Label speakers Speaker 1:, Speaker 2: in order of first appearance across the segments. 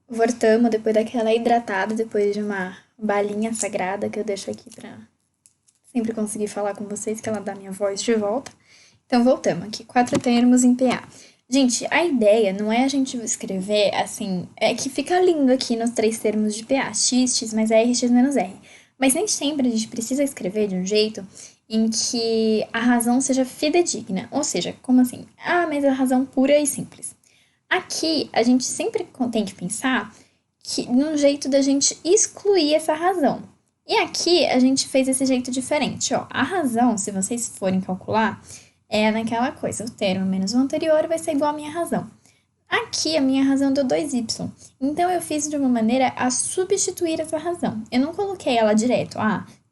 Speaker 1: Voltamos depois daquela hidratada, depois de uma balinha sagrada que eu deixo aqui pra sempre conseguir falar com vocês, que ela dá minha voz de volta. Então, voltamos aqui. 4 termos em PA. Gente, a ideia não é a gente escrever assim, é que fica lindo aqui nos 3 termos de PA, x mais r, x menos r. Mas nem sempre a gente precisa escrever de um jeito em que a razão seja fidedigna. Ou seja, como assim? Ah, mas a razão pura e simples. Aqui, a gente sempre tem que pensar que num jeito da gente excluir essa razão. E aqui, a gente fez esse jeito diferente, ó. A razão, se vocês forem calcular, é naquela coisa, o termo menos o anterior vai ser igual à minha razão. Aqui, a minha razão deu 2y. Então, eu fiz de uma maneira a substituir essa razão. Eu não coloquei ela direto,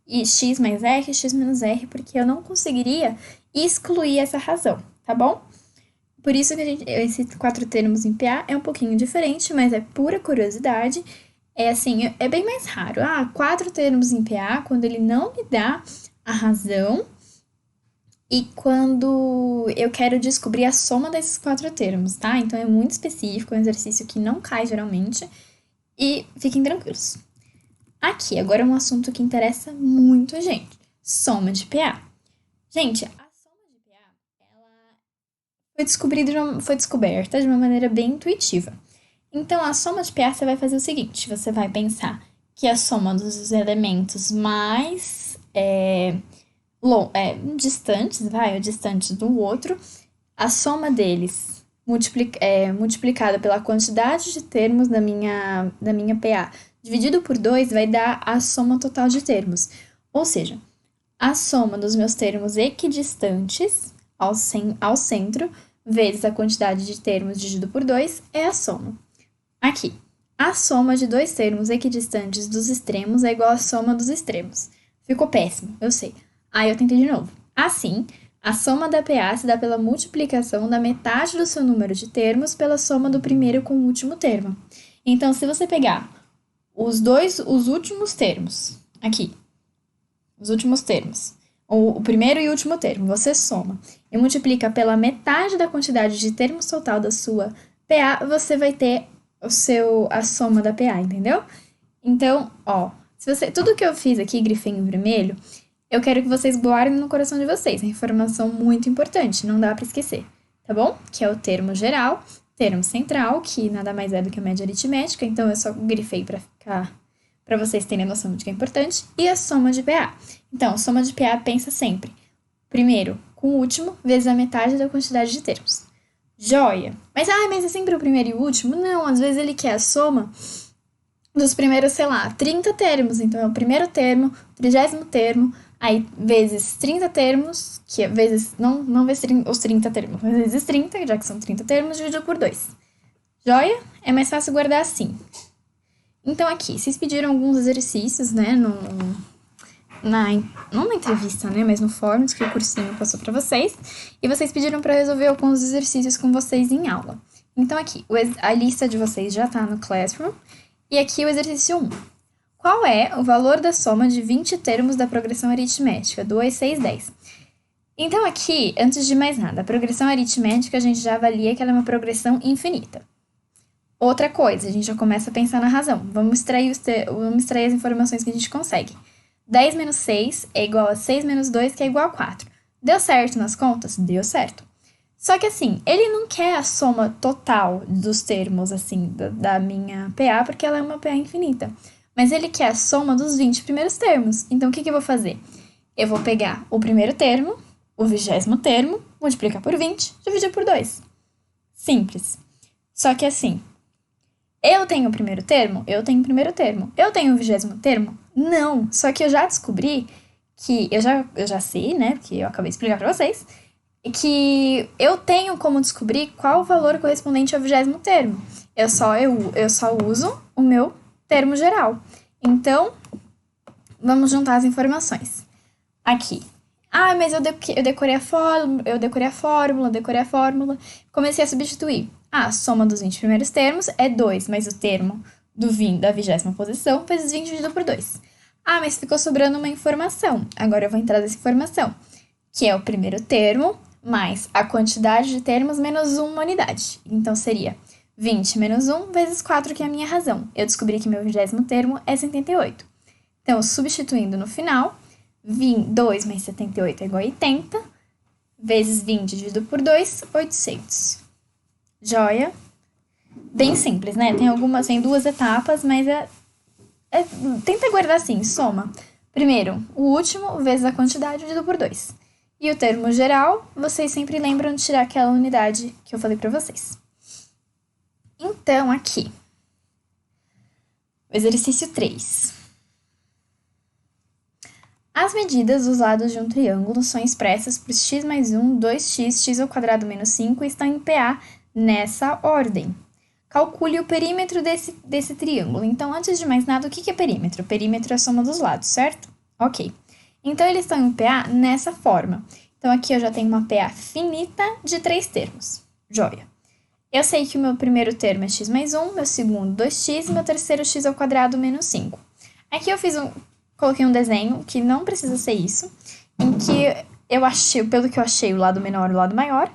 Speaker 1: e x mais r, x menos r, porque eu não conseguiria excluir essa razão, tá bom? Por isso que esses 4 termos em PA é um pouquinho diferente, mas é pura curiosidade. É assim, é bem mais raro. 4 termos em PA quando ele não me dá a razão e quando eu quero descobrir a soma desses 4 termos, tá? Então é muito específico, é um exercício que não cai geralmente. E fiquem tranquilos. Aqui, agora é um assunto que interessa muito a gente: soma de PA. Gente, a soma de PA, ela foi descoberta de uma maneira bem intuitiva. Então, a soma de PA você vai fazer o seguinte: você vai pensar que a soma dos elementos mais distantes, ou distantes do outro, a soma deles multiplicada pela quantidade de termos da minha PA dividido por 2 vai dar a soma total de termos. Ou seja, a soma dos meus termos equidistantes ao centro vezes a quantidade de termos dividido por 2 é a soma. Aqui, a soma de 2 termos equidistantes dos extremos é igual à soma dos extremos. Ficou péssimo, eu sei. Aí eu tentei de novo. Assim, a soma da PA se dá pela multiplicação da metade do seu número de termos pela soma do primeiro com o último termo. Então, se você pegar os últimos termos, aqui, os últimos termos, o primeiro e o último termo, você soma e multiplica pela metade da quantidade de termos total da sua PA, você vai ter a soma da PA, entendeu? Então, tudo que eu fiz aqui, grifei em vermelho, eu quero que vocês guardem no coração de vocês. É informação muito importante, não dá para esquecer, tá bom? Que é o termo geral, termo central, que nada mais é do que a média aritmética, então eu só grifei para vocês terem noção de que é importante, e a soma de PA. Então, a soma de PA pensa sempre primeiro com o último vezes a metade da quantidade de termos. Joia! Mas é sempre o primeiro e o último? Não, às vezes ele quer a soma dos primeiros, 30 termos. Então, é o primeiro termo, o 30º termo, aí vezes 30 termos, que é vezes, não vezes os 30 termos, mas vezes 30, já que são 30 termos, dividido por 2. Joia? É mais fácil guardar assim. Então, aqui, vocês pediram alguns exercícios, né, não na entrevista, né, mas no fórum que o cursinho passou para vocês, e vocês pediram para resolver alguns exercícios com vocês em aula. Então, aqui, a lista de vocês já tá no Classroom, e aqui o exercício 1. Qual é o valor da soma de 20 termos da progressão aritmética? 2, 6, 10. Então, aqui, antes de mais nada, a progressão aritmética a gente já avalia que ela é uma progressão infinita. Outra coisa, a gente já começa a pensar na razão. Vamos extrair as informações que a gente consegue. 10 menos 6 é igual a 6 menos 2, que é igual a 4. Deu certo nas contas? Deu certo. Só que assim, ele não quer a soma total dos termos, assim, da minha PA, porque ela é uma PA infinita. Mas ele quer a soma dos 20 primeiros termos. Então, o que eu vou fazer? Eu vou pegar o primeiro termo, o 20º termo, multiplicar por 20, dividir por 2. Simples. Só que assim, eu tenho o primeiro termo? Eu tenho o primeiro termo. Eu tenho o 20º termo? Não. Só que eu já descobri que, eu já sei, né, porque eu acabei de explicar pra vocês, que eu tenho como descobrir qual o valor correspondente ao 20º termo. Eu só uso o meu termo geral. Então, vamos juntar as informações. Aqui. Mas eu decorei a fórmula, comecei a substituir. A soma dos 20 primeiros termos é 2, mas o termo da 20ª posição vezes 20 dividido por 2. Mas ficou sobrando uma informação. Agora eu vou entrar nessa informação, que é o primeiro termo mais a quantidade de termos menos uma unidade. Então, seria 20 menos 1 vezes 4, que é a minha razão. Eu descobri que meu 20º termo é 78. Então, substituindo no final, 2 mais 78 é igual a 80, vezes 20 dividido por 2, 800. Joia? Bem simples, né? Tem duas etapas, mas tenta guardar assim, soma. Primeiro, o último vezes a quantidade dividido por 2. E o termo geral, vocês sempre lembram de tirar aquela unidade que eu falei para vocês. Então, aqui, o exercício 3. As medidas dos lados de um triângulo são expressas por x mais 1, 2x, x ao quadrado menos 5 e estão em PA nessa ordem. Calcule o perímetro desse triângulo. Então, antes de mais nada, o que é perímetro? Perímetro é a soma dos lados, certo? Ok. Então, eles estão em PA nessa forma. Então, aqui eu já tenho uma PA finita de 3 termos. Joia. Eu sei que o meu primeiro termo é x mais 1, meu segundo 2x e meu terceiro x ao quadrado menos 5. Aqui eu coloquei um desenho que não precisa ser isso, em que eu achei, pelo que eu achei, o lado menor e o lado maior,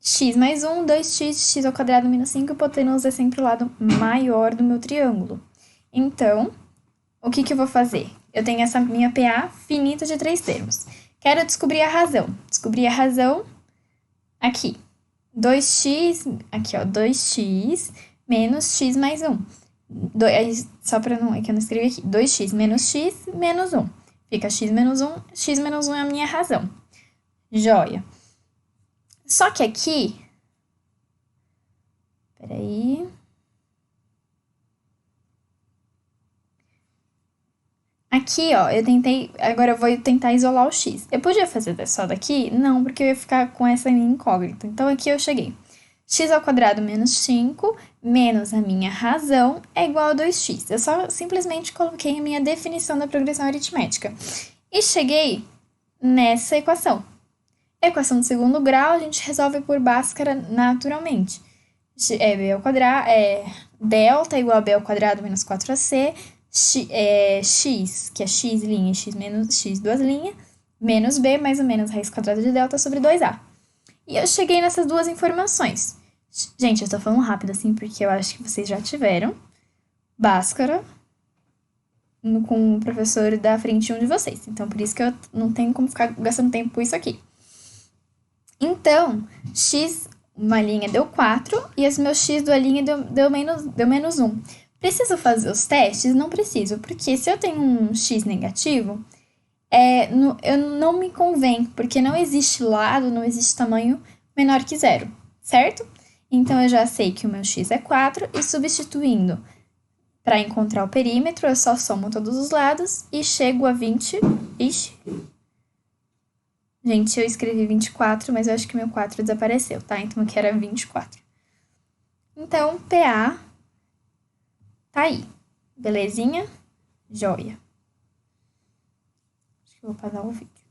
Speaker 1: x mais 1, 2x, x ao quadrado menos 5, hipotenusa é sempre o lado maior do meu triângulo. Então, o que eu vou fazer? Eu tenho essa minha PA finita de 3 termos. Quero descobrir a razão. Descobrir a razão aqui. 2x, aqui ó, 2x menos x mais 1. Só para não, é que eu não escrevi aqui. 2x menos x menos 1. Fica x menos 1. X menos 1 é a minha razão. Joia. Só que aqui... Peraí. Aqui, ó, agora eu vou tentar isolar o x. Eu podia fazer só daqui? Não, porque eu ia ficar com essa minha incógnita. Então, aqui eu cheguei. X ao quadrado menos 5, menos a minha razão, é igual a 2x. Eu só simplesmente coloquei a minha definição da progressão aritmética. E cheguei nessa equação. Equação de segundo grau, a gente resolve por Bhaskara naturalmente. B ao quadrado, delta igual a b ao quadrado menos 4ac, x, que é x' e x menos x duas linhas, menos b mais ou menos raiz quadrada de delta sobre 2a. E eu cheguei nessas duas informações. Gente, eu tô falando rápido assim porque eu acho que vocês já tiveram Bhaskara com o professor da frente de vocês. Então, por isso que eu não tenho como ficar gastando tempo com isso aqui. Então, x, uma linha deu 4 e os meus x da linha deu menos 1. Preciso fazer os testes? Não preciso, porque se eu tenho um x negativo, eu não me convém, porque não existe lado, não existe tamanho menor que 0, certo? Então, eu já sei que o meu x é 4 e substituindo para encontrar o perímetro, eu só somo todos os lados e chego a 20. Ixi. Gente, eu escrevi 24, mas eu acho que meu 4 desapareceu, tá? Então, aqui era 24. Então, PA tá aí. Belezinha? Joia. Acho que eu vou parar o vídeo.